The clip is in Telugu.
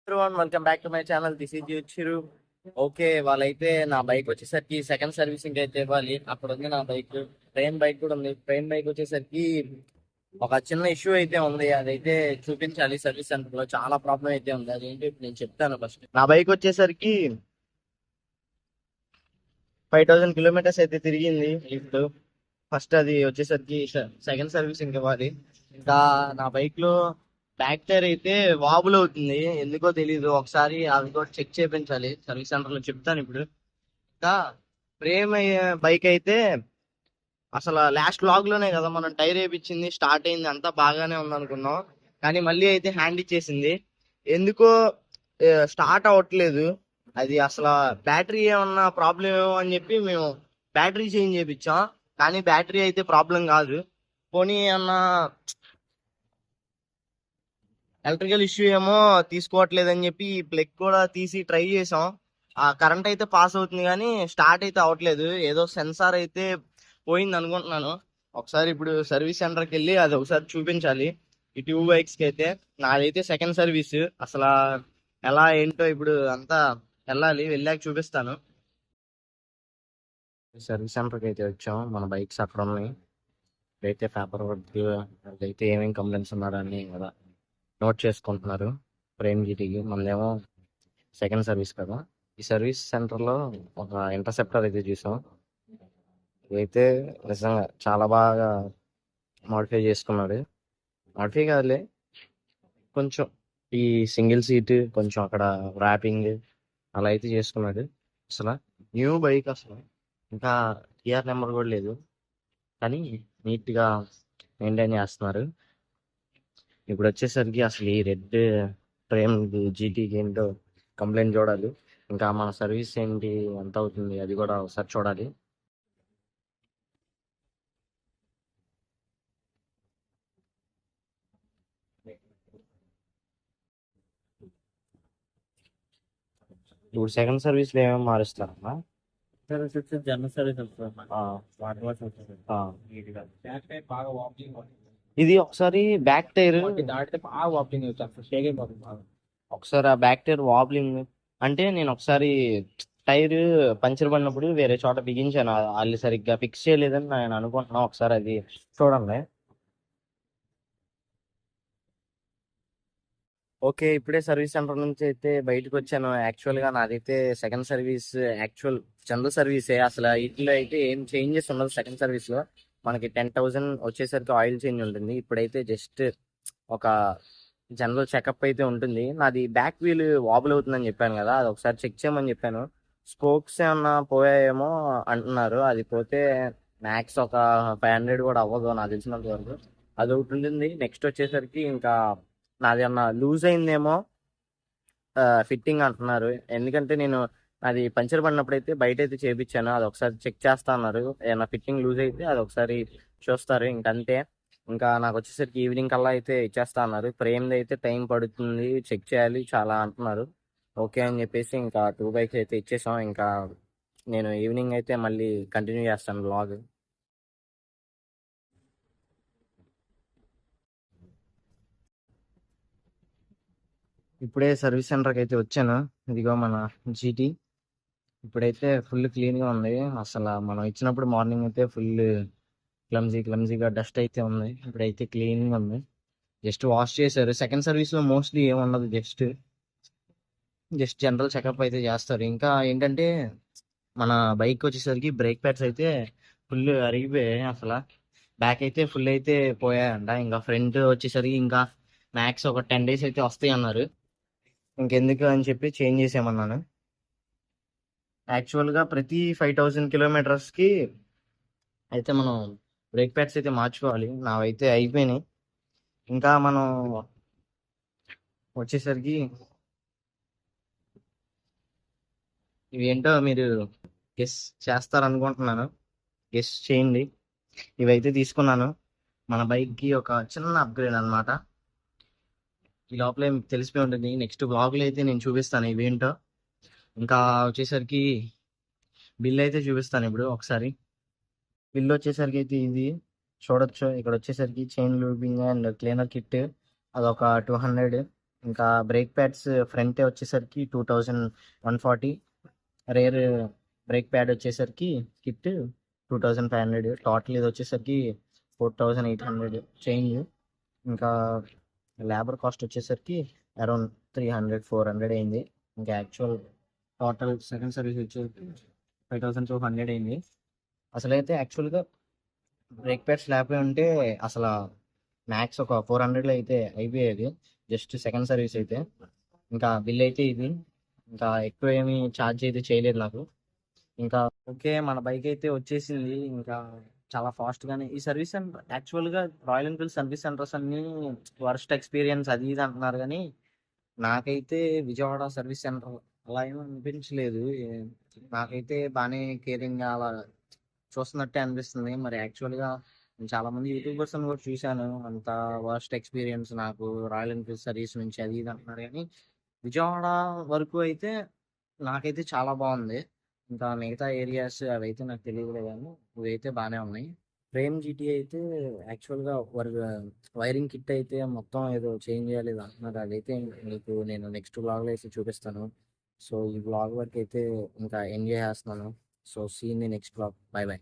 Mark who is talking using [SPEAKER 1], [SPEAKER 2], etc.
[SPEAKER 1] everyone, welcome back to my channel. This is Chiru. Okay, వాళ్ళైతే నా బైక్ వచ్చేసరికి సెకండ్ సర్వీసింగ్ అయితే ఇవ్వాలి. అక్కడ ఉంది నా బైక్. ట్రైన్ బైక్ కూడా ఉంది. ట్రైన్ బైక్ వచ్చేసరికి ఒక చిన్న ఇష్యూ అయితే ఉంది. అదైతే చూపించాలి సర్వీస్ సెంటర్ లో. చాలా ప్రాబ్లం అయితే ఉంది. అదేంటి ఇప్పుడు నేను చెప్తాను. ఫస్ట్ నా బైక్ వచ్చేసరికి 5000 కిలోమీటర్స్ అయితే తిరిగింది లిఫ్ట్. ఫస్ట్ అది వచ్చేసరికి సెకండ్ సర్వీసింగ్ ఇవ్వాలి. ఇంకా నా బైక్ లో బ్యాక్ టైర్ అయితే వాబుల్ అవుతుంది, ఎందుకో తెలీదు. ఒకసారి అవి కూడా చెక్ చేయించాలి సర్వీస్ సెంటర్ లో. చెప్తాను ఇప్పుడు. ఇంకా ప్రేమ్ బైక్ అయితే అసలు లాస్ట్ లాగ్ లోనే కదా మనం టైర్ వేయించింది, స్టార్ట్ అయింది, అంతా బాగానే ఉంది అనుకున్నాం. కానీ మళ్ళీ అయితే హ్యాండ్ ఇచ్చేసింది. ఎందుకో స్టార్ట్ అవ్వట్లేదు. అది అసలు బ్యాటరీ ఏమన్నా ప్రాబ్లం ఏమో అని చెప్పి మేము బ్యాటరీ చేంజ్ చేయించాం. కానీ బ్యాటరీ అయితే ప్రాబ్లం కాదు. పోనీ ఏమన్నా ఎలక్ట్రికల్ ఇష్యూ ఏమో తీసుకోవట్లేదని చెప్పి ప్లగ్ కూడా తీసి ట్రై చేసాం. ఆ కరెంట్ అయితే పాస్ అవుతుంది కానీ స్టార్ట్ అయితే అవ్వట్లేదు. ఏదో సెన్సార్ అయితే పోయింది అనుకుంటున్నాను. ఒకసారి ఇప్పుడు సర్వీస్ సెంటర్కి వెళ్ళి అది ఒకసారి చూపించాలి ఈ ట్యూ బైక్స్ కి అయితే. నాదైతే సెకండ్ సర్వీస్. అసలు ఎలా ఏంటో ఇప్పుడు అంతా వెళ్ళాక చూపిస్తాను. సర్వీస్ సెంటర్కి అయితే వచ్చాం. మన బైక్స్ అక్కడ ఉన్నాయి. అయితే పేపర్ వర్క్ అయితే ఏమేమి కంప్లైంట్స్ ఉన్నారని కదా నోట్ చేసుకుంటున్నారు. ప్రేమ్ జీటీకి మనదేమో సెకండ్ సర్వీస్ కదా. ఈ సర్వీస్ సెంటర్లో ఒక ఇంటర్సెప్టర్ అయితే చూసాం. ఇదైతే నిజంగా చాలా బాగా మాడిఫై చేసుకున్నాడు. మాడిఫై కాదులే, కొంచెం ఈ సింగిల్ సీట్ కొంచెం అక్కడ ర్యాపింగ్ అలా అయితే చేసుకున్నాడు. అసలు న్యూ బైక్, అసలు ఇంకా టిఆర్ నెంబర్ కూడా లేదు, కానీ నీట్గా మెయింటైన్ చేస్తున్నారు. ఇప్పుడు వచ్చేసరికి అసలు ఈ రెడ్ ప్రేమ్ జీటీకి ఏంటో కంప్లైంట్ చూడాలి. ఇంకా మన సర్వీస్ ఏంటి ఎంత అవుతుంది అది కూడా ఒకసారి చూడాలి. ఇప్పుడు సెకండ్ సర్వీస్ లో ఏమేమి మారుస్తారమ్మా?
[SPEAKER 2] సర్వీస్ వచ్చి జనరల్ సర్వీస్ వస్తుంది.
[SPEAKER 1] ఆ,
[SPEAKER 2] వాటర్ వాష్ వస్తుంది.
[SPEAKER 1] ఆ.
[SPEAKER 2] నీట్గా బ్యాక్ టైర్ బాగా వాకింగ్
[SPEAKER 1] ఇది ఒకసారి బ్యాక్ టైర్
[SPEAKER 2] దాటితే బాగా వాకింగ్ అవుతుంది. అసలు షేక్ అయిపోతుంది బాగా.
[SPEAKER 1] ఒకసారి ఆ బ్యాక్ టైర్ వాబ్లింగ్ అంటే నేను ఒకసారి టైర్ పంచర్ పడినప్పుడు వేరే చోట బిగించాను. వాళ్ళు సరిగ్గా ఫిక్స్ చేయలేదని నేను అనుకుంటున్నా. ఒకసారి అది చూడండి. ఓకే, ఇప్పుడే సర్వీస్ సెంటర్ నుంచి అయితే బయటకు వచ్చాను. యాక్చువల్ గా నాదైతే సెకండ్ సర్వీస్, యాక్చువల్ జనరల్ సర్వీసే. అసలు ఇంట్లో అయితే ఏం చేంజెస్ ఉండదు. సెకండ్ సర్వీస్ లో మనకి 10,000 వచ్చేసరికి ఆయిల్ చేంజ్ ఉంటుంది. ఇప్పుడైతే జస్ట్ ఒక జనరల్ చెకప్ అయితే ఉంటుంది. నాది బ్యాక్ వీల్ వాబుల్ అవుతుందని చెప్పాను కదా, అది ఒకసారి చెక్ చేయమని చెప్పాను. స్పోక్స్ ఏమన్నా పోయాయేమో అంటున్నారు. అది పోతే మ్యాక్స్ ఒక 500 కూడా అవ్వదు నాకు తెలిసినంత వరకు. అది ఒకటి ఉంటుంది. నెక్స్ట్ వచ్చేసరికి ఇంకా నాది ఏమన్నా లూజ్ అయిందేమో ఫిట్టింగ్ అంటున్నారు. ఎందుకంటే నేను అది పంచర్ పడినప్పుడు అయితే బయట అయితే చేపించాను. అది ఒకసారి చెక్ చేస్తా అన్నారు. ఏమన్నా ఫిట్టింగ్ లూజ్ అయితే అది ఒకసారి చూస్తారు. ఇంకంతే. ఇంకా నాకు వచ్చేసరికి ఈవినింగ్ కల్లా అయితే ఇచ్చేస్తా అన్నారు. ఫ్రేమ్ది అయితే టైం పడుతుంది, చెక్ చేయాలి చాలా అంటున్నారు. ఓకే అని చెప్పేసి ఇంకా 2 బైక్స్ అయితే ఇచ్చేసాం. ఇంకా నేను ఈవినింగ్ అయితే మళ్ళీ కంటిన్యూ చేస్తాను బ్లాగ్. ఇప్పుడే సర్వీస్ సెంటర్కి అయితే వచ్చాను. ఇదిగో మన జీటీ. ఇప్పుడైతే ఫుల్ క్లీన్ గా ఉంది. అసలు మనం ఇచ్చినప్పుడు మార్నింగ్ అయితే ఫుల్ క్లమ్జీగా డస్ట్ అయితే ఉంది. ఇప్పుడైతే క్లీన్ గా ఉంది. జస్ట్ వాష్ చేశారు. సెకండ్ సర్వీస్ లో మోస్ట్లీ ఏముండదు, జస్ట్ జనరల్ చెకప్ అయితే చేస్తారు. ఇంకా ఏంటంటే మన బైక్ వచ్చేసరికి బ్రేక్ ప్యాడ్స్ అయితే ఫుల్ అరిగిపోయాయి. అసలు బ్యాక్ అయితే ఫుల్ అయితే పోయాయంట. ఇంకా ఫ్రంట్ వచ్చేసరికి ఇంకా మ్యాక్స్ ఒక 10 days అయితే వస్తాయి అన్నారు. ఇంకెందుకు అని చెప్పి చేంజ్ చేసామన్నాను. యాక్చువల్ గా ప్రతి 5,000 కిలోమీటర్స్ కి అయితే మనం బ్రేక్ ప్యాడ్స్ అయితే మార్చుకోవాలి. నావైతే అయిపోయినాయి. ఇంకా మనం వచ్చేసరికి ఇవి ఏంటో మీరు గెస్ చేస్తారనుకుంటున్నాను. గెస్ చేయండి. ఇవైతే తీసుకున్నాను. మన బైక్ కి ఒక చిన్న అప్గ్రేడ్ అన్నమాట. ఈ లోపలే మీకు తెలిసిపోయి ఉంటుంది. నెక్స్ట్ బ్లాగ్లో అయితే నేను చూపిస్తాను ఇవేంటో. ఇంకా వచ్చేసరికి బిల్ అయితే చూపిస్తాను ఇప్పుడు ఒకసారి. బిల్ వచ్చేసరికి అయితే ఇది చూడొచ్చు. ఇక్కడ వచ్చేసరికి chain looping and cleaner kit అదొక 200. ఇంకా బ్రేక్ ప్యాడ్స్ ఫ్రంట్ వచ్చేసరికి 2140, రేర్ బ్రేక్ ప్యాడ్ వచ్చేసరికి కిట్ 2500, టోటల్ ఇది వచ్చేసరికి 4800 చేంజ్. ఇంకా లేబర్ కాస్ట్ వచ్చేసరికి అరౌండ్ 300-400 అయింది. ఇంకా యాక్చువల్ టోటల్ సెకండ్ సర్వీస్ వచ్చేసరికి 5200 అయింది. అసలైతే యాక్చువల్గా బ్రేక్ ప్యాడ్స్ లేకపోయి ఉంటే అసలు మ్యాక్స్ ఒక 400లో అయితే అయిపోయేది, జస్ట్ సెకండ్ సర్వీస్ అయితే. ఇంకా బిల్ అయితే ఇది, ఇంకా ఎక్కువ ఏమి ఛార్జ్ అయితే చేయలేదు నాకు. ఇంకా ఓకే, మన బైక్ అయితే వచ్చేసింది. ఇంకా చాలా ఫాస్ట్ గానే ఈ సర్వీస్ సెంటర్, యాక్చువల్ గా రాయల్ ఎన్ఫీల్డ్ సర్వీస్ సెంటర్స్ అన్ని వర్స్ట్ ఎక్స్పీరియన్స్ అది ఇది అంటున్నారు, కానీ నాకైతే విజయవాడ సర్వీస్ సెంటర్ అలా ఏమీ అనిపించలేదు. నాకైతే బాగానే కేరింగ్ అలా చూస్తున్నట్టే అనిపిస్తుంది. మరి యాక్చువల్ గా నేను చాలా మంది యూట్యూబర్స్ కూడా చూశాను, అంత వర్స్ట్ ఎక్స్పీరియన్స్ నాకు రాయల్ ఎన్ఫీల్డ్ సర్వీస్ నుంచి అది ఇది అంటున్నారు, కానీ విజయవాడ వరకు అయితే నాకైతే చాలా బాగుంది. ఇంకా మిగతా ఏరియాస్ అవైతే నాకు తెలియదు కానీ ఇవైతే బాగానే ఉన్నాయి. ఫ్రేమ్ జీటీ అయితే యాక్చువల్గా వైరింగ్ కిట్ అయితే మొత్తం ఏదో చేంజ్ చేయాలి ఇది అంటున్నారు. అదైతే మీకు నేను నెక్స్ట్ బ్లాగ్లో అయితే చూపిస్తాను. సో ఈ బ్లాగ్ వరకు అయితే ఇంకా ఎంజాయ్ చేస్తున్నాను. So see in the next blog. Bye by.